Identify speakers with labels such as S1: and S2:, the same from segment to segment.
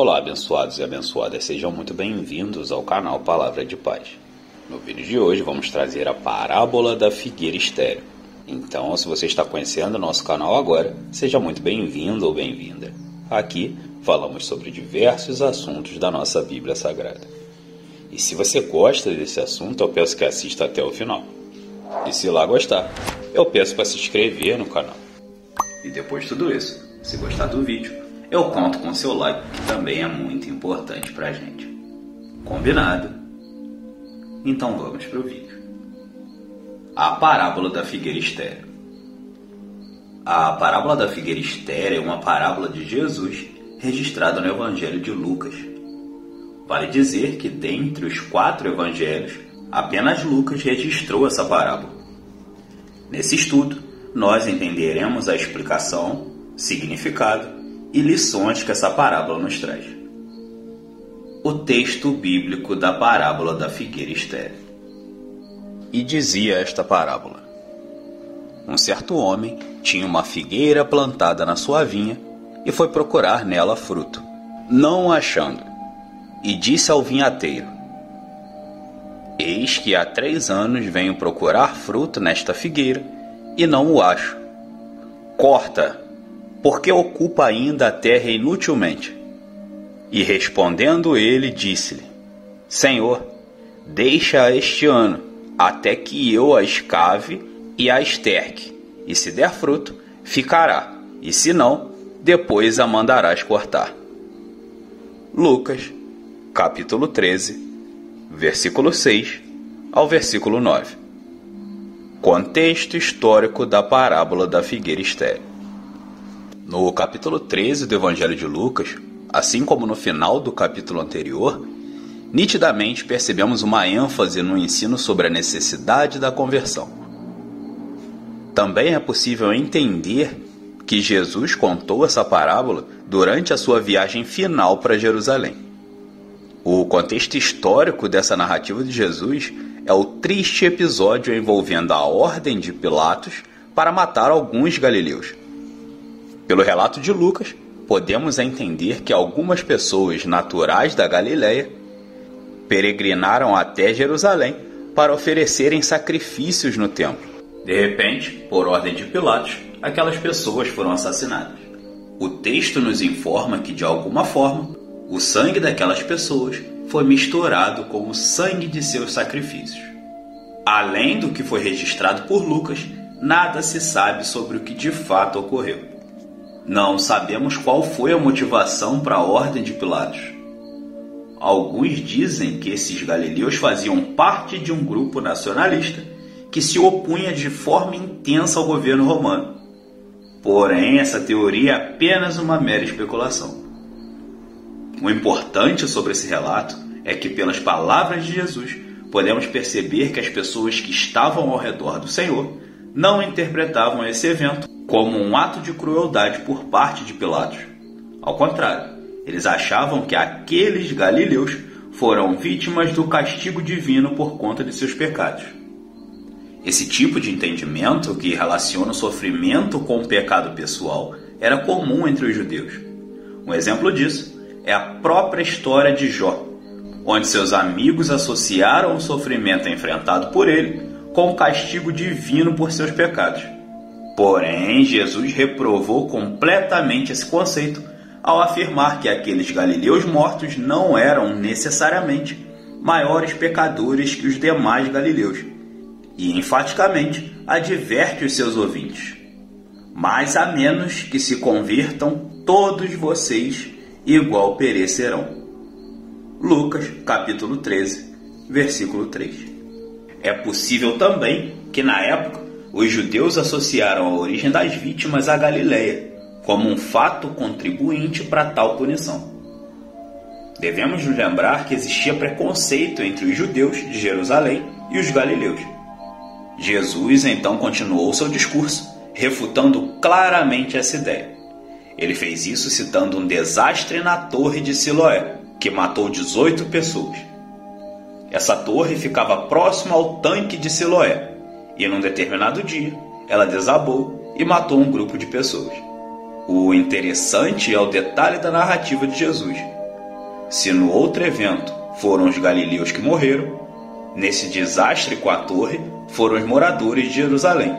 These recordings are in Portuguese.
S1: Olá, abençoados e abençoadas, sejam muito bem-vindos ao canal Palavra de Paz. No vídeo de hoje vamos trazer a parábola da figueira estéril. Então, se você está conhecendo o nosso canal agora, seja muito bem-vindo ou bem-vinda. Aqui falamos sobre diversos assuntos da nossa Bíblia Sagrada. E se você gosta desse assunto, eu peço que assista até o final. E se lá gostar, eu peço para se inscrever no canal. E depois de tudo isso, se gostar do vídeo, eu conto com seu like, que também é muito importante pra gente. Combinado? Então vamos pro vídeo. A parábola da figueira estéril. A parábola da figueira estéril é uma parábola de Jesus registrada no Evangelho de Lucas. Vale dizer que dentre os 4 evangelhos, apenas Lucas registrou essa parábola. Nesse estudo, nós entenderemos a explicação, significado e lições que essa parábola nos traz. O texto bíblico da parábola da figueira estéril. E dizia esta parábola: um certo homem tinha uma figueira plantada na sua vinha e foi procurar nela fruto, não o achando, e disse ao vinhateiro: eis que há 3 anos venho procurar fruto nesta figueira e não o acho. Corta, porque ocupa ainda a terra inutilmente. E respondendo ele, disse-lhe: Senhor, deixa este ano, até que eu a escave e a esterque, e se der fruto, ficará, e se não, depois a mandarás cortar. Lucas, capítulo 13, versículo 6 ao versículo 9. Contexto histórico da parábola da figueira estéril. No capítulo 13 do Evangelho de Lucas, assim como no final do capítulo anterior, nitidamente percebemos uma ênfase no ensino sobre a necessidade da conversão. Também é possível entender que Jesus contou essa parábola durante a sua viagem final para Jerusalém. O contexto histórico dessa narrativa de Jesus é o triste episódio envolvendo a ordem de Pilatos para matar alguns galileus. Pelo relato de Lucas, podemos entender que algumas pessoas naturais da Galileia peregrinaram até Jerusalém para oferecerem sacrifícios no templo. De repente, por ordem de Pilatos, aquelas pessoas foram assassinadas. O texto nos informa que, de alguma forma, o sangue daquelas pessoas foi misturado com o sangue de seus sacrifícios. Além do que foi registrado por Lucas, nada se sabe sobre o que de fato ocorreu. Não sabemos qual foi a motivação para a ordem de Pilatos. Alguns dizem que esses galileus faziam parte de um grupo nacionalista que se opunha de forma intensa ao governo romano. Porém, essa teoria é apenas uma mera especulação. O importante sobre esse relato é que, pelas palavras de Jesus, podemos perceber que as pessoas que estavam ao redor do Senhor não interpretavam esse evento como um ato de crueldade por parte de Pilatos. Ao contrário, eles achavam que aqueles galileus foram vítimas do castigo divino por conta de seus pecados. Esse tipo de entendimento, que relaciona o sofrimento com o pecado pessoal, era comum entre os judeus. Um exemplo disso é a própria história de Jó, onde seus amigos associaram o sofrimento enfrentado por ele com o castigo divino por seus pecados. Porém, Jesus reprovou completamente esse conceito ao afirmar que aqueles galileus mortos não eram necessariamente maiores pecadores que os demais galileus, e enfaticamente adverte os seus ouvintes: mas a menos que se convertam, todos vocês igual perecerão. Lucas, capítulo 13, versículo 3. É possível também que, na época, os judeus associaram a origem das vítimas à Galileia como um fato contribuinte para tal punição. Devemos nos lembrar que existia preconceito entre os judeus de Jerusalém e os galileus. Jesus então continuou seu discurso, refutando claramente essa ideia. Ele fez isso citando um desastre na torre de Siloé, que matou 18 pessoas. Essa torre ficava próxima ao tanque de Siloé, e num determinado dia, ela desabou e matou um grupo de pessoas. O interessante é o detalhe da narrativa de Jesus. Se no outro evento foram os galileus que morreram, nesse desastre com a torre foram os moradores de Jerusalém.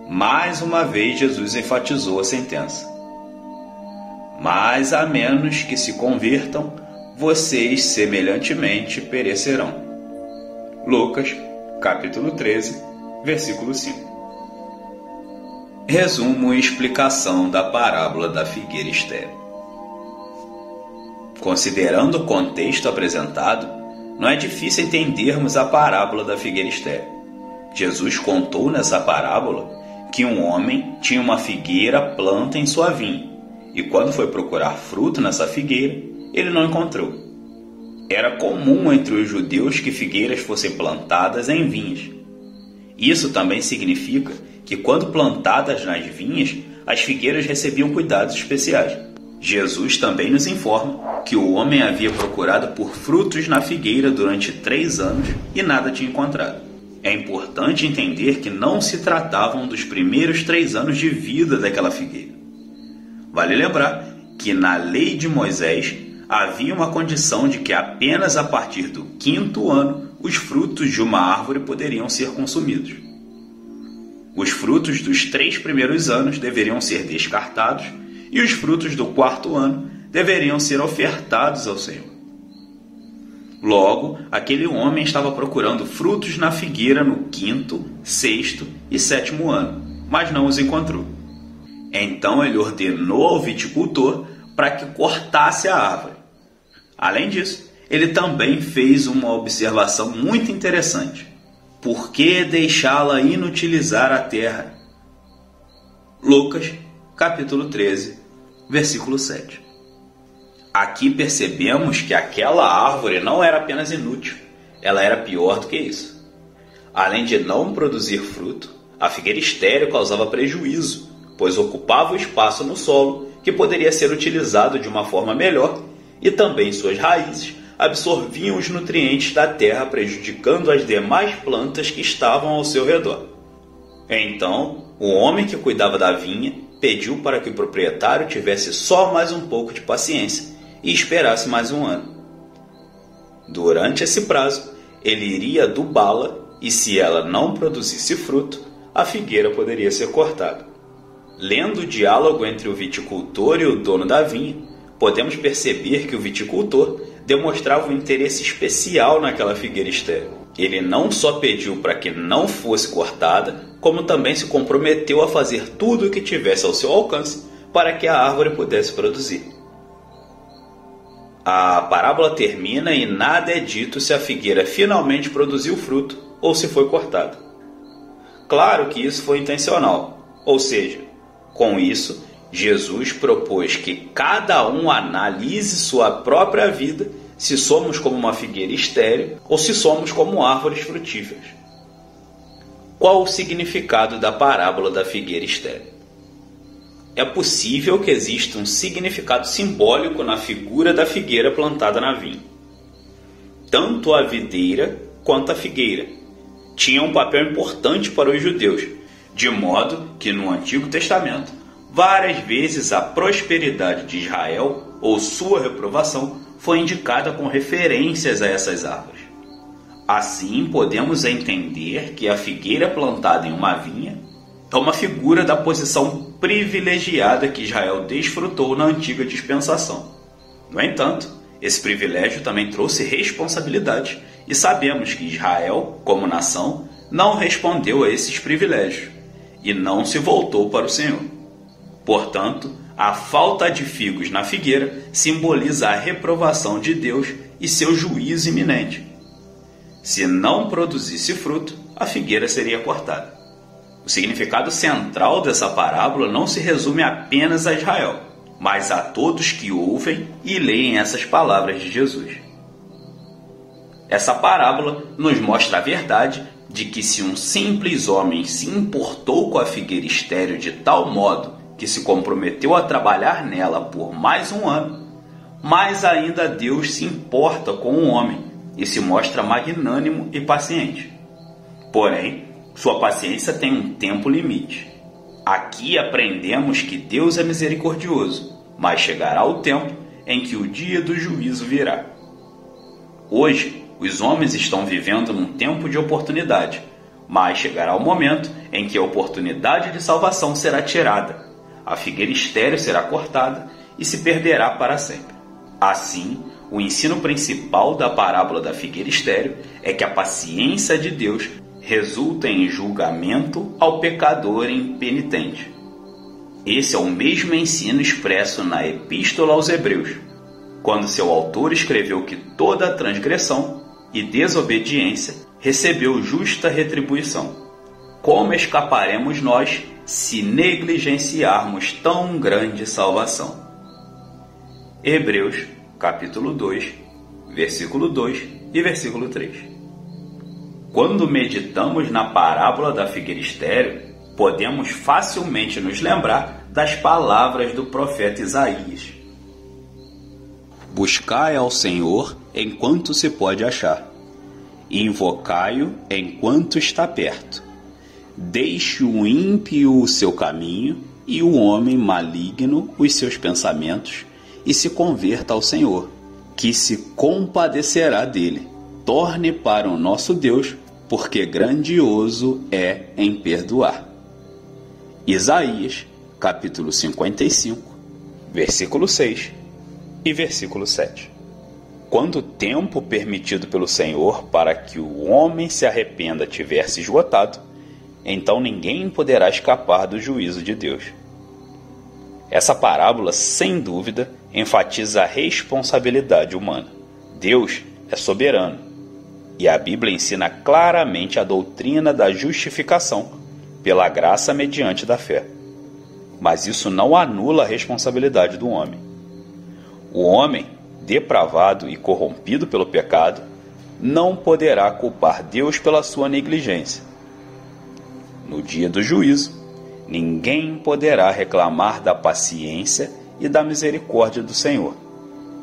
S1: Mais uma vez Jesus enfatizou a sentença: mas a menos que se convertam, vocês semelhantemente perecerão. Lucas, capítulo 13, versículo 5. Resumo e explicação da parábola da figueira estéril. Considerando o contexto apresentado, não é difícil entendermos a parábola da figueira estéril. Jesus contou nessa parábola que um homem tinha uma figueira planta em sua vinha, e quando foi procurar fruto nessa figueira, ele não encontrou. Era comum entre os judeus que figueiras fossem plantadas em vinhas. Isso também significa que quando plantadas nas vinhas, as figueiras recebiam cuidados especiais. Jesus também nos informa que o homem havia procurado por frutos na figueira durante 3 anos e nada tinha encontrado. É importante entender que não se tratavam dos primeiros 3 anos de vida daquela figueira. Vale lembrar que na lei de Moisés havia uma condição de que apenas a partir do 5º ano os frutos de uma árvore poderiam ser consumidos. Os frutos dos 3 primeiros anos deveriam ser descartados e os frutos do 4º ano deveriam ser ofertados ao Senhor. Logo, aquele homem estava procurando frutos na figueira no 5º, 6º e 7º ano, mas não os encontrou. Então ele ordenou ao viticultor para que cortasse a árvore. Além disso, ele também fez uma observação muito interessante. Por que deixá-la inutilizar a terra? Lucas, capítulo 13, versículo 7. Aqui percebemos que aquela árvore não era apenas inútil, ela era pior do que isso. Além de não produzir fruto, a figueira estéril causava prejuízo, pois ocupava o espaço no solo que poderia ser utilizado de uma forma melhor, e também suas raízes absorviam os nutrientes da terra, prejudicando as demais plantas que estavam ao seu redor. Então, o homem que cuidava da vinha pediu para que o proprietário tivesse só mais um pouco de paciência e esperasse mais 1 ano. Durante esse prazo, ele iria adubá-la e, se ela não produzisse fruto, a figueira poderia ser cortada. Lendo o diálogo entre o viticultor e o dono da vinha, podemos perceber que o viticultor demonstrava um interesse especial naquela figueira estéril. Ele não só pediu para que não fosse cortada, como também se comprometeu a fazer tudo o que tivesse ao seu alcance para que a árvore pudesse produzir. A parábola termina e nada é dito se a figueira finalmente produziu fruto ou se foi cortada. Claro que isso foi intencional, ou seja, com isso, Jesus propôs que cada um analise sua própria vida, se somos como uma figueira estéril ou se somos como árvores frutíferas. Qual o significado da parábola da figueira estéril? É possível que exista um significado simbólico na figura da figueira plantada na vinha. Tanto a videira quanto a figueira tinham um papel importante para os judeus, de modo que no Antigo Testamento, várias vezes a prosperidade de Israel ou sua reprovação foi indicada com referências a essas árvores. Assim, podemos entender que a figueira plantada em uma vinha é uma figura da posição privilegiada que Israel desfrutou na antiga dispensação. No entanto, esse privilégio também trouxe responsabilidade, e sabemos que Israel, como nação, não respondeu a esses privilégios e não se voltou para o Senhor. Portanto, a falta de figos na figueira simboliza a reprovação de Deus e seu juízo iminente. Se não produzisse fruto, a figueira seria cortada. O significado central dessa parábola não se resume apenas a Israel, mas a todos que ouvem e leem essas palavras de Jesus. Essa parábola nos mostra a verdade de que se um simples homem se importou com a figueira estéril de tal modo que se comprometeu a trabalhar nela por mais 1 ano, mais ainda Deus se importa com o homem e se mostra magnânimo e paciente. Porém, sua paciência tem um tempo limite. Aqui aprendemos que Deus é misericordioso, mas chegará o tempo em que o dia do juízo virá. Hoje, os homens estão vivendo num tempo de oportunidade, mas chegará o momento em que a oportunidade de salvação será tirada, a figueira estéril será cortada e se perderá para sempre. Assim, o ensino principal da parábola da figueira estéril é que a paciência de Deus resulta em julgamento ao pecador impenitente. Esse é o mesmo ensino expresso na Epístola aos Hebreus, quando seu autor escreveu que toda transgressão e desobediência recebeu justa retribuição. Como escaparemos nós se negligenciarmos tão grande salvação? Hebreus, capítulo 2, versículo 2 e versículo 3. Quando meditamos na parábola da figueira estéril, podemos facilmente nos lembrar das palavras do profeta Isaías. Buscai ao Senhor enquanto se pode achar, e invocai-o enquanto está perto. Deixe o ímpio o seu caminho e o homem maligno os seus pensamentos, e se converta ao Senhor, que se compadecerá dele. Torne para o nosso Deus, porque grandioso é em perdoar. Isaías, capítulo 55, versículo 6 e versículo 7. Quando o tempo permitido pelo Senhor para que o homem se arrependa tiver se esgotado, então ninguém poderá escapar do juízo de Deus. Essa parábola, sem dúvida, enfatiza a responsabilidade humana. Deus é soberano, e a Bíblia ensina claramente a doutrina da justificação pela graça mediante da fé. Mas isso não anula a responsabilidade do homem. O homem, depravado e corrompido pelo pecado, não poderá culpar Deus pela sua negligência. No dia do juízo, ninguém poderá reclamar da paciência e da misericórdia do Senhor,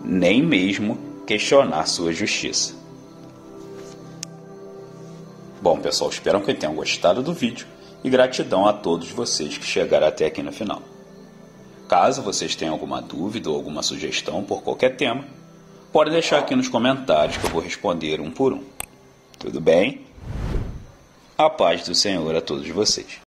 S1: nem mesmo questionar sua justiça. Bom, pessoal, espero que tenham gostado do vídeo e gratidão a todos vocês que chegaram até aqui no final. Caso vocês tenham alguma dúvida ou alguma sugestão por qualquer tema, pode deixar aqui nos comentários que eu vou responder um por um. Tudo bem? A paz do Senhor a todos vocês.